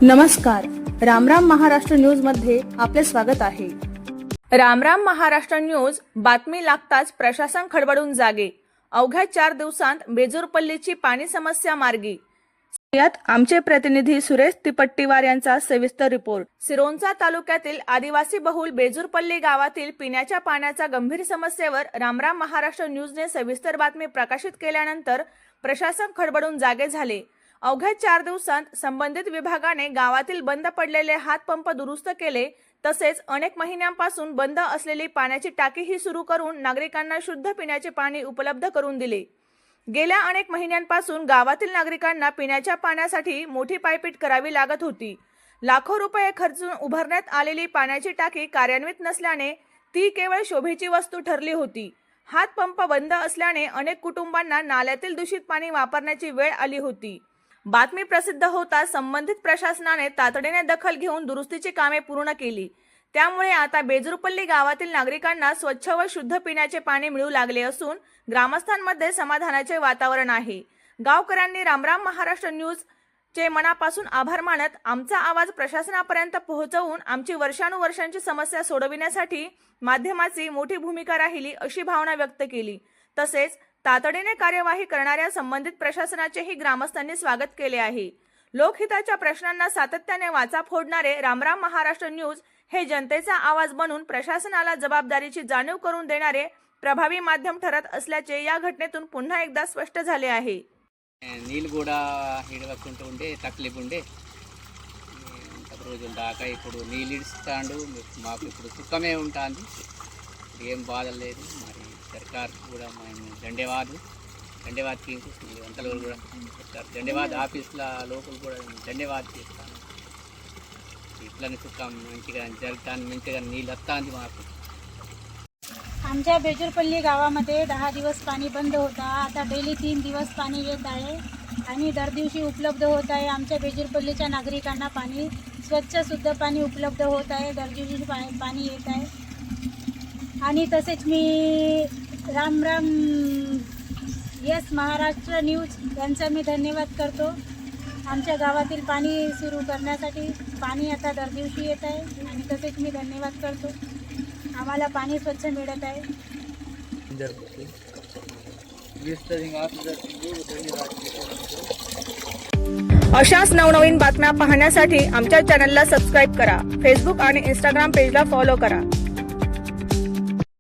नमस्कार, रामराम महाराष्ट्र न्यूज मध्ये आपले स्वागत आहे। रामराम महाराष्ट्र न्यूज बातमी लागताच प्रशासन खडबडून जागे। अवघ्या 4 दिवसांत बेजूरपल्लीची पाणी समस्या मार्गी। यात आमचे प्रतिनिधी सुरेश तिपट्टीवार यांचा सविस्तर रिपोर्ट। सिरोंचा तालुक्यातील आदिवासी बहुल बेजूरपल्ली गावातील पिण्याच्या पाण्याच्या गंभीर समस्येवर रामराम महाराष्ट्र न्यूजने सविस्तर बातमी प्रकाशित केल्यानंतर प्रशासन खडबडून जागे झाले। अवघ्या 4 दिवसांत संबंधित विभागाने गावातील बंद पडलेले हातपंप दुरुस्त केले, तसेच अनेक महिन्यांपासून बंद असलेली पाण्याची टाकीही सुरू करून नागरिकांना शुद्ध पिण्याचे पाणी उपलब्ध करून दिले। गेल्या अनेक महिन्यांपासून गावातील नागरिकांना पिण्याच्या पाण्यासाठी मोठी पायपीट करावी लागत होती। लाखो रुपये खर्चून उभारण्यात आलेली पाण्याची टाकी कार्यान्वित नसल्याने ती केवळ शोभेची वस्तू ठरली होती। हातपंप बंद असल्याने अनेक कुटुंबांना नाल्यातील दूषित पाणी वापरण्याची वेळ आली होती। बातमी प्रसिद्ध होता संबंधित प्रशासनाने तातडीने दखल घेऊन दुरुस्तीची कामे पूर्ण केली। त्यामुळे आता बेजूरपल्ली गावातील नागरिकांना स्वच्छ व शुद्ध पिण्याचे पाणी मिळू लागले असून ग्रामस्थांमध्ये समाधानाचे वातावरण आहे। गावकऱ्यांनी रामराम महाराष्ट्र न्यूज चे मनापासून आभार मानत आमचा आवाज प्रशासनापर्यंत पोहोचवून आमची वर्षानुवर्षांची समस्या सोडविण्यासाठी माध्यमाची मोठी भूमिका राहिली अशी भावना व्यक्त केली। तसेच तातडीने कार्यवाही करणाऱ्या संबंधित प्रशासनाचेही ग्रामस्थांनी स्वागत केले आहे। लोकहिताच्या प्रश्नांना सातत्याने वाचा फोडणारे रामराम महाराष्ट्र न्यूज हे जनतेचा आवाज बनून प्रशासनाला जबाबदारीची जाणीव करून देणारे प्रभावी माध्यम ठरत असल्याचे या घटनेतून पुन्हा एकदा स्पष्ट झाले आहे। నీళ్ళు కూడా ఇడవకుంటూ ఉండే తక్లీఫ్ ఉండే రోజులు దాకా ఇప్పుడు నీళ్ళు ఇడుస్తాడు మాకు ఇప్పుడు సుఖమే ఉంటుంది, ఏం బాధ లేదు। మరి సర్కార్ కూడా మేము ధన్యవాద్ టీంకు అంతలో కూడా ధన్యవాద్ ఆఫీసుల లోపల కూడా ధన్యవాద్ చేస్తాను। ఇట్లనే సుఖం మంచిగా జరుగుతాను, మంచిగా నీళ్ళు వస్తుంది మాకు। आमच्या बेजूरपल्ली गावामध्ये 10 दिवस पाणी बंद होता, आता डेली 3 दिवस पाणी येत आहे आणि दर दिवशी उपलब्ध होत आहे। आमच्या बेजूरपल्लीच्या नागरिकांना पाणी स्वच्छ शुद्ध पाणी उपलब्ध होत आहे, दर दिवशी पाणी येत आहे। आणि तसेच मी रामराम यस महाराष्ट्र न्यूज यांचा मी धन्यवाद करतो। आमच्या गावातील पाणी सुरू करण्यासाठी पाणी आता दर दिवशी येत आहे आणि तसेच मी धन्यवाद करतो। आम्हाला पाणी स्वच्छ मिळत आहे। अशाच नवनवीन बातम्या पाहण्यासाठी आमच्या चॅनलला सबस्क्राइब करा। फेसबुक आणि इंस्टाग्राम पेजला फॉलो करा।